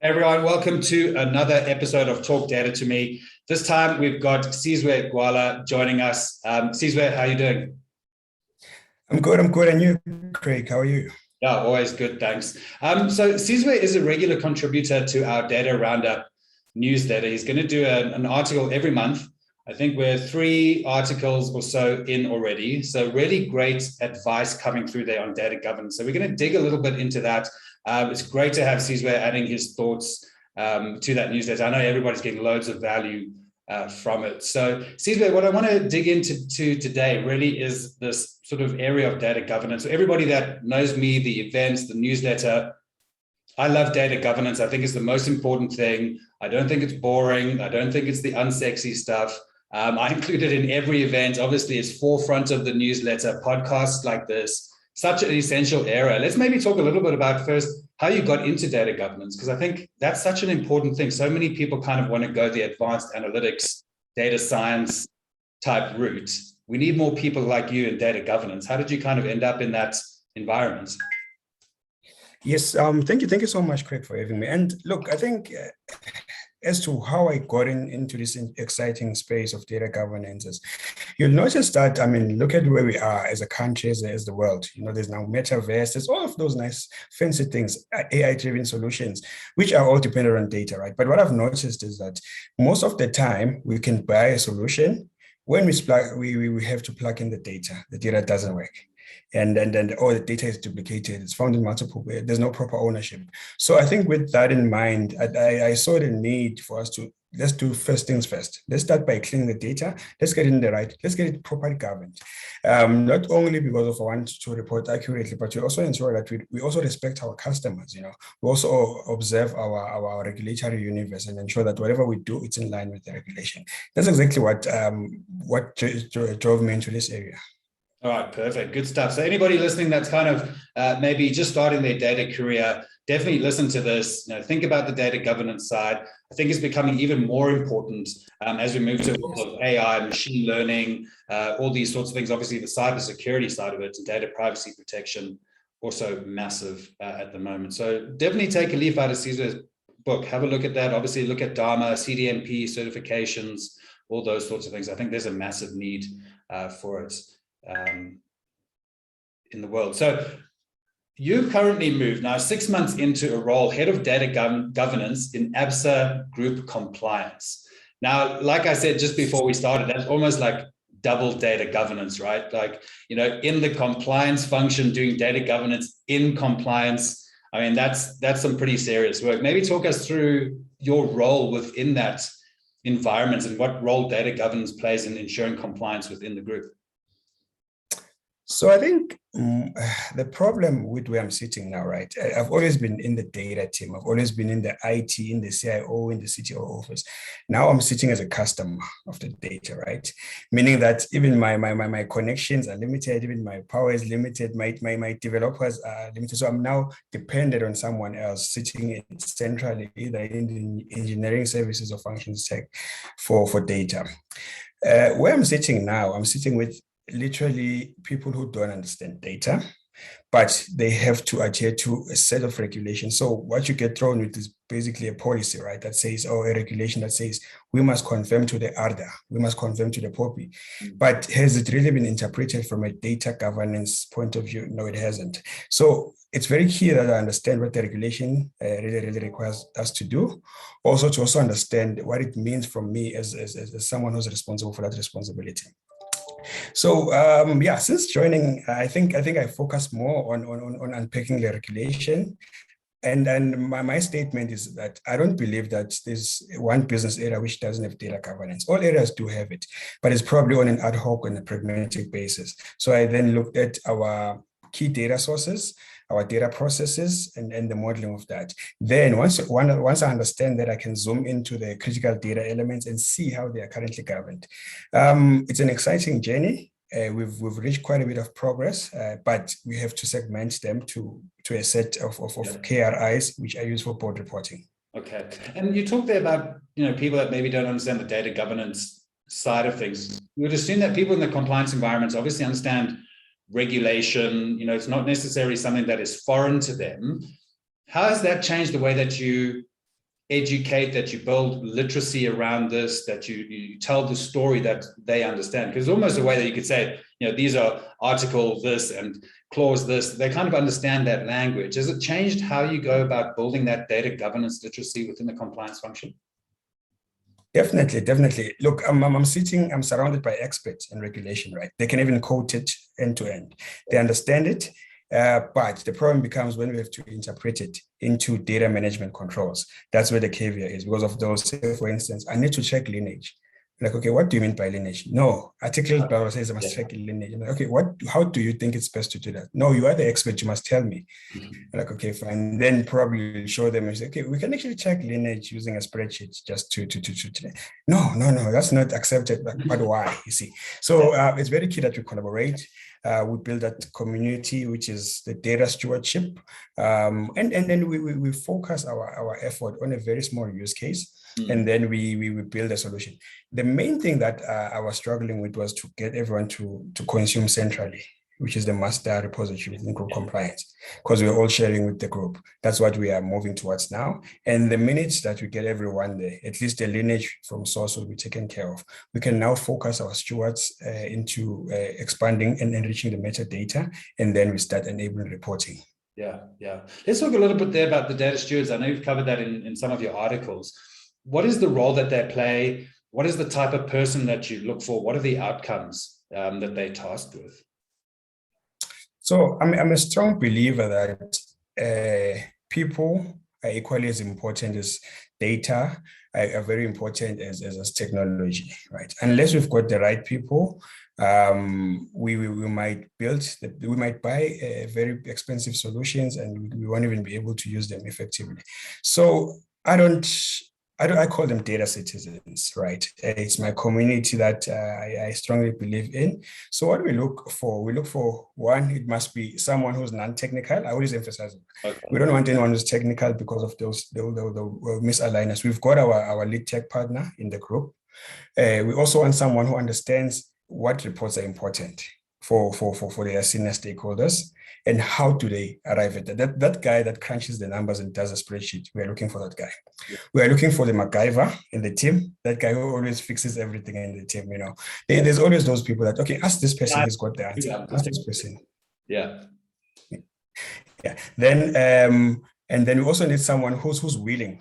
Everyone, welcome to another episode of Talk Data to Me. This time we've got Sizwe Gwala joining us. Sizwe, how are you doing? I'm good. And you, Craig, how are you? Yeah, always good, thanks. So Sizwe is a regular contributor to our Data Roundup newsletter. He's going to do an article every month. I think we're 3 articles or so in already. So really great advice coming through there on data governance. So we're going to dig a little bit into that. It's great to have Sizwe adding his thoughts to that newsletter. I know everybody's getting loads of value from it. So Sizwe, what I want to dig into today really is this sort of area of data governance. So everybody that knows me, the events, the newsletter, I love data governance. I think it's the most important thing. I don't think it's boring. I don't think it's the unsexy stuff. I include it in every event. Obviously, it's forefront of the newsletter, podcasts like this, such an essential area. Let's maybe talk a little bit about first how you got into data governance, because I think that's such an important thing. So many people kind of want to go the advanced analytics, data science type route. We need more people like you in data governance. How did you kind of end up in that environment? Yes, thank you so much, Craig, for having me. And look, I think as to how I got into this exciting space of data governance, you'll notice that, look at where we are as a country, as the world. There's now metaverse, there's all of those nice fancy things, AI-driven solutions, which are all dependent on data, right? But what I've noticed is that most of the time we can buy a solution. When we have to plug in the data doesn't work. And all the data is duplicated. It's found in multiple ways. There's no proper ownership. So I think with that in mind, I saw the need for us to, let's do first things first. Let's start by cleaning the data. Let's get let's get it properly governed. Not only because of I want to report accurately, but we also ensure that we also respect our customers. We also observe our regulatory universe and ensure that whatever we do, it's in line with the regulation. That's exactly what drove me into this area. All right, perfect. Good stuff. So anybody listening that's kind of maybe just starting their data career, definitely listen to this. Think about the data governance side. I think it's becoming even more important as we move to the world of AI, machine learning, all these sorts of things. Obviously, the cybersecurity side of it and data privacy protection, also massive at the moment. So definitely take a leaf out of Sizwe's book. Have a look at that. Obviously, look at DARMA, CDMP, certifications, all those sorts of things. I think there's a massive need for it in the world. So you currently moved now 6 months into a role, head of data governance in ABSA Group Compliance. Now, like I said just before we started, that's almost like double data governance, right? Like, in the compliance function, doing data governance in compliance. I mean, that's some pretty serious work. Maybe talk us through your role within that environment and what role data governance plays in ensuring compliance within the group. So I think the problem with where I'm sitting now, right? I've always been in the data team. I've always been in the IT, in the CIO, in the CTO office. Now I'm sitting as a customer of the data, right? Meaning that even my connections are limited, even my power is limited, my developers are limited. So I'm now dependent on someone else sitting centrally, either in the engineering services or functions tech for data. Where I'm sitting now, I'm sitting with literally people who don't understand data, but they have to adhere to a set of regulations. So what you get thrown with is basically a policy, right? That says, or a regulation that says, we must conform to the ARDA, we must conform to the POPI. But has it really been interpreted from a data governance point of view? No, it hasn't. So it's very key that I understand what the regulation really requires us to do. Also to also understand what it means from me as someone who's responsible for that responsibility. So since joining, I think I focus more on unpacking the regulation. And my statement is that I don't believe that there's one business area which doesn't have data governance. All areas do have it, but it's probably on an ad hoc and a pragmatic basis. So I then looked at our key data sources, our data processes, and the modeling of that. Then once I understand that, I can zoom into the critical data elements and see how they are currently governed. It's an exciting journey. We've reached quite a bit of progress, but we have to segment them to a set of KRIs, which I use for board reporting. Okay. And you talked there about people that maybe don't understand the data governance side of things. You would assume that people in the compliance environments obviously understand regulation. It's not necessarily something that is foreign to them. How has that changed the way that you educate, that you build literacy around this, that you tell the story that they understand? Because it's almost a way that you could say, these are article this and clause this. They kind of understand that language. Has it changed how you go about building that data governance literacy within the compliance function? Definitely, definitely. Look, I'm surrounded by experts in regulation, right? They can even quote it end to end. They understand it. But the problem becomes when we have to interpret it into data management controls. That's where the caveat is, because of those. Say, for instance, I need to check lineage. Like, okay, what do you mean by lineage? No, article says I must check lineage. Like, okay, how do you think it's best to do that? No, you are the expert, you must tell me. Like, okay, fine. Then probably show them and say, okay, we can actually check lineage using a spreadsheet just to. No, that's not accepted. But why? You see, so it's very key that we collaborate. We build that community, which is the data stewardship, and then we focus our effort on a very small use case, and then we build a solution. The main thing that I was struggling with was to get everyone to consume centrally, which is the master repository in group compliance, because we're all sharing with the group. That's what we are moving towards now. And the minute that we get everyone there, at least the lineage from source will be taken care of. We can now focus our stewards into expanding and enriching the metadata, and then we start enabling reporting. Yeah. Let's talk a little bit there about the data stewards. I know you've covered that in some of your articles. What is the role that they play? What is the type of person that you look for? What are the outcomes that they're tasked with? So I'm a strong believer that people are equally as important as data, are very important as technology, right? Unless we've got the right people, we might buy very expensive solutions and we won't even be able to use them effectively. So I call them data citizens, right? It's my community that I strongly believe in. So what we look for one, it must be someone who's non-technical. I always emphasize it. Okay. We don't want anyone who's technical because of those the misalignments. We've got our lead tech partner in the group. We also want someone who understands what reports are important for their senior stakeholders, and how do they arrive at that? That guy that crunches the numbers and does a spreadsheet, we are looking for that guy. Yeah. We are looking for the MacGyver in the team, that guy who always fixes everything in the team. There's always those people that, okay, ask this person who's got the answer. Ask this person. Yeah. Then and then we also need someone who's willing,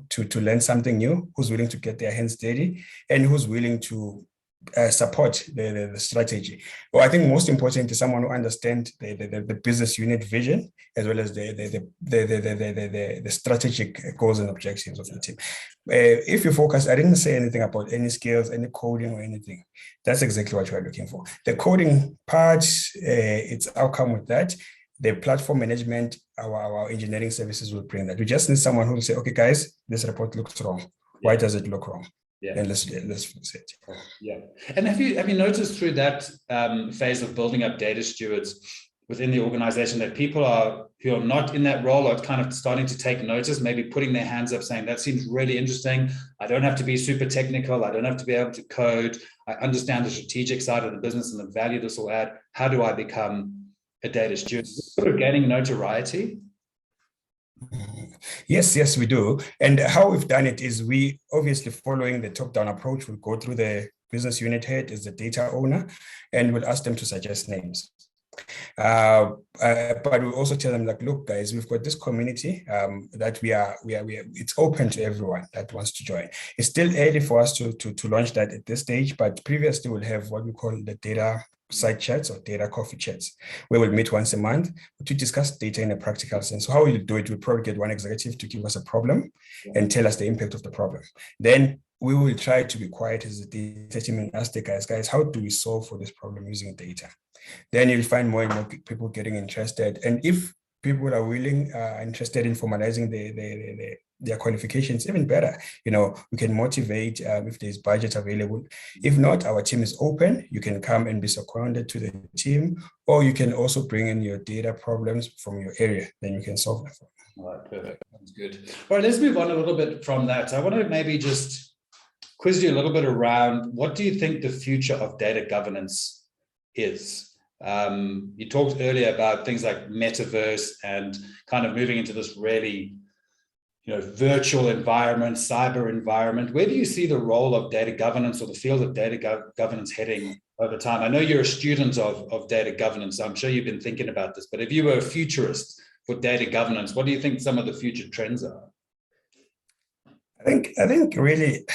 to learn something new, who's willing to get their hands dirty, and who's willing to support the strategy. Well, I think most important is someone who understands the business unit vision, as well as the strategic goals and objectives of the team. If you focus, I didn't say anything about any skills, any coding or anything. That's exactly what we're looking for. The coding part, it's outcome with that. The platform management, our engineering services will bring that. We just need someone who will say, okay, guys, this report looks wrong. Why does it look wrong? Yeah. And let's fix it. Yeah. And have you noticed through that phase of building up data stewards within the organization that people who are not in that role are kind of starting to take notice, maybe putting their hands up saying, that seems really interesting. I don't have to be super technical. I don't have to be able to code. I understand the strategic side of the business and the value this will add. How do I become a data steward? Sort of gaining notoriety. Yes, we do. And how we've done it is we obviously, following the top-down approach, we'll go through the business unit head as the data owner, and we'll ask them to suggest names. But we'll also tell them, like, look, guys, we've got this community that we are it's open to everyone that wants to join. It's still early for us to launch that at this stage, but previously we'll have what we call the data side chats or data coffee chats, where we'll meet once a month to discuss data in a practical sense. So how we'll do it, we'll probably get one executive to give us a problem and tell us the impact of the problem. Then we will try to be quiet as a data team and ask the guys, how do we solve for this problem using data? Then you'll find more and more people getting interested. And if people are willing, interested in formalizing their qualifications, even better. We can motivate if there's budget available. If not, our team is open. You can come and be seconded to the team, or you can also bring in your data problems from your area, then you can solve them. All right, perfect. That's good. All right, let's move on a little bit from that. I want to maybe just quiz you a little bit around, what do you think the future of data governance is? You talked earlier about things like metaverse and kind of moving into this really virtual environment, cyber environment. Where do you see the role of data governance or the field of data governance heading over time? I know you're a student of data governance, so I'm sure you've been thinking about this, but if you were a futurist for data governance, what do you think some of the future trends are? I think really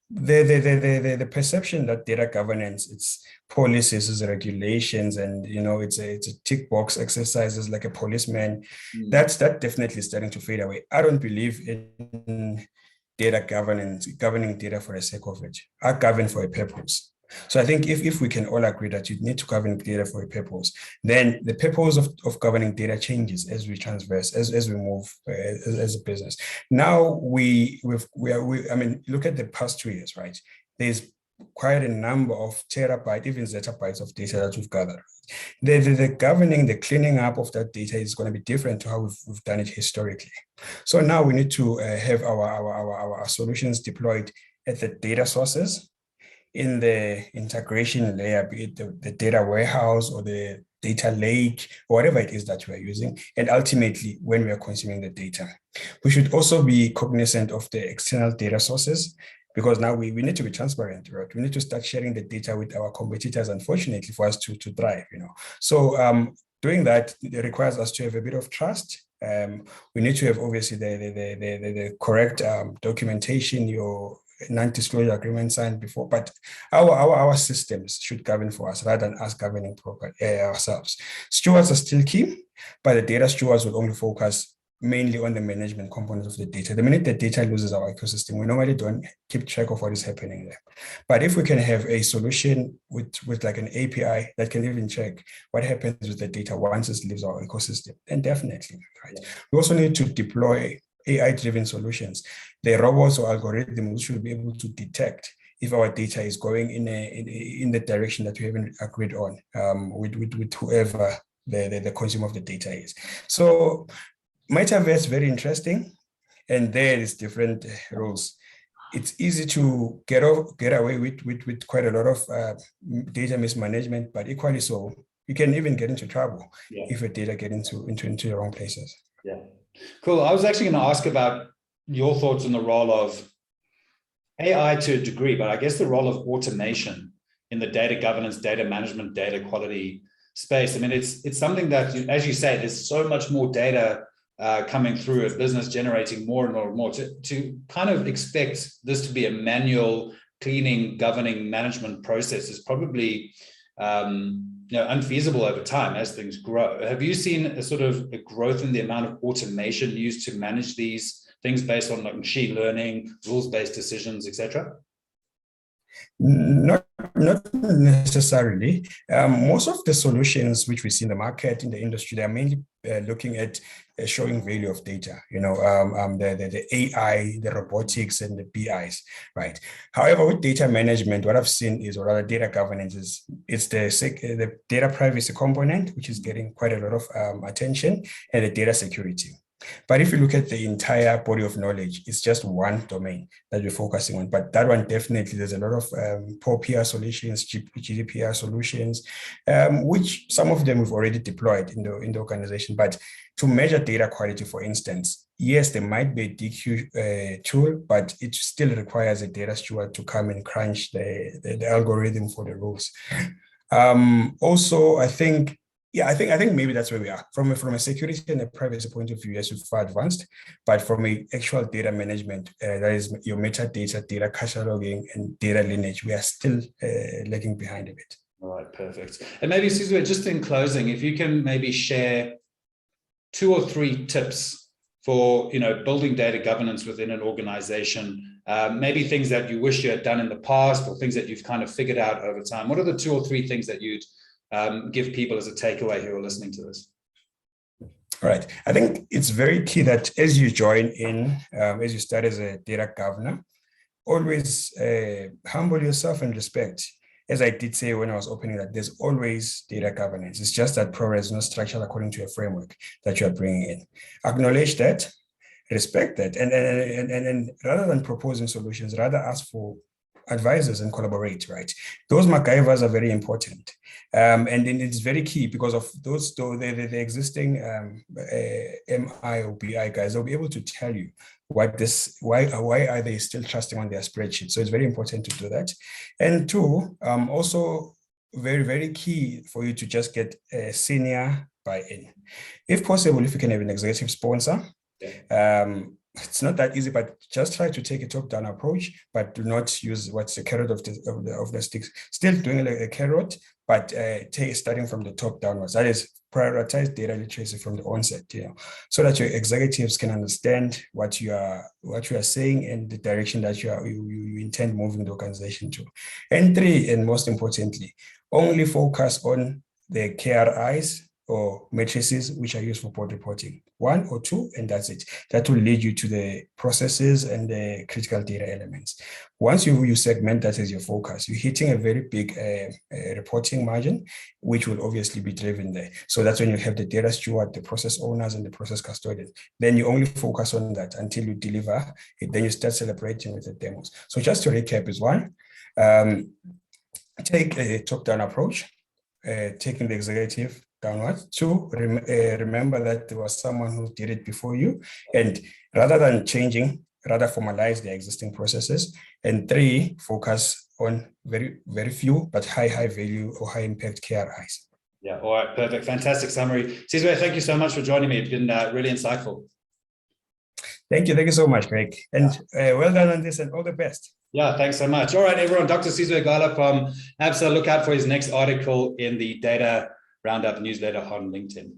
the perception that data governance, it's policies, it's regulations, and it's a tick box exercises like a policeman. That definitely starting to fade away. I don't believe in data governance, governing data for the sake of it. I govern for a purpose. So I think if we can all agree that you need to govern data for a purpose, then the purpose of governing data changes as we transverse, as we move as a business. Now I mean, look at the past 2 years, right? There's quite a number of terabytes, even zettabytes of data that we've gathered. The governing, the cleaning up of that data is going to be different to how we've done it historically. So now we need to have our solutions deployed at the data sources, in the integration layer, be it the data warehouse or the data lake, or whatever it is that we are using, and ultimately when we are consuming the data. We should also be cognizant of the external data sources, because now we need to be transparent, right? We need to start sharing the data with our competitors, unfortunately, for us to thrive, So doing that, it requires us to have a bit of trust. We need to have obviously the correct documentation, your non-disclosure agreement signed before, but our systems should govern for us rather than us governing ourselves. Stewards are still key, but the data stewards will only focus mainly on the management component of the data. The minute the data loses our ecosystem, we normally don't keep track of what is happening there. But if we can have a solution with like an API that can even check what happens with the data once it leaves our ecosystem, then definitely, right? We also need to deploy AI-driven solutions. The robots or algorithms should be able to detect if our data is going in the direction that we haven't agreed on with whoever the consumer of the data is. So metaverse, very interesting, and there is different rules. It's easy to get away with quite a lot of data mismanagement, but equally so, you can even get into trouble if your data get into the wrong places. Yeah. Cool. I was actually going to ask about your thoughts on the role of AI to a degree, but I guess the role of automation in the data governance, data management, data quality space. I mean, it's something that, as you say, there's so much more data coming through a business generating more and more and more. To kind of expect this to be a manual cleaning, governing, management process is probably unfeasible over time as things grow. Have you seen a sort of a growth in the amount of automation used to manage these things based on like machine learning, rules-based decisions, etc.? Not necessarily. Most of the solutions which we see in the market, in the industry, they're mainly looking at showing value of data, the AI, the robotics, and the BIs, right? However, with data management, what I've seen is, or rather data governance it's the data privacy component, which is getting quite a lot of attention, and the data security. But if you look at the entire body of knowledge, it's just one domain that we're focusing on. But that one, definitely, there's a lot of poor PR solutions, GDPR solutions, which some of them we've already deployed in the organization. But to measure data quality, for instance, yes, there might be a DQ tool, but it still requires a data steward to come and crunch the algorithm for the rules. Also, I think maybe that's where we are. From a security and a privacy point of view, yes, we're far advanced, but from a actual data management, that is your metadata, data cataloging, and data lineage, we are still lagging behind a bit. All right, perfect. And maybe, Sizwe, just in closing, if you can maybe share 2 or 3 tips for building data governance within an organization, maybe things that you wish you had done in the past or things that you've kind of figured out over time. What are the 2 or 3 things that you'd give people as a takeaway who are listening to this? All right. I think it's very key that as you join in, as you start as a data governor, always humble yourself and respect. As I did say when I was opening that, there's always data governance. It's just that progress is not structured according to a framework that you are bringing in. Acknowledge that, respect that, and rather than proposing solutions, rather ask for advisors and collaborate, right? Those MacGyvers are very important. And then it's very key because of those, the existing MI or BI guys, they'll be able to tell you why are they still trusting on their spreadsheet. So it's very important to do that. And two, also very, very key for you to just get a senior buy-in. If possible, if you can have an executive sponsor, it's not that easy, but just try to take a top-down approach, but do not use what's the carrot of the sticks. Still doing a carrot, but starting from the top downwards. That is, prioritize data literacy from the onset, so that your executives can understand what you are saying and the direction that you intend moving the organization to. And three, and most importantly, only focus on the KRIs or matrices which are used for board reporting. One or two, and that's it. That will lead you to the processes and the critical data elements. Once you segment that as your focus, you're hitting a very big reporting margin, which will obviously be driven there. So that's when you have the data steward, the process owners, and the process custodians. Then you only focus on that until you deliver it. Then you start celebrating with the demos. So just to recap is one, take a top-down approach, taking the executive downwards. Two, remember that there was someone who did it before you, and rather than changing, rather formalize the existing processes. And three, focus on very, very few but high value or high impact KRIs. Yeah, all right, perfect, fantastic summary. Sizwe, thank you so much for joining me. It's been really insightful. Thank you so much, Greg, and well done on this, and all the best. Yeah, thanks so much. All right, everyone, Dr. Sizwe Gwala from ABSA. Look out for his next article in the Data Roundup newsletter on LinkedIn.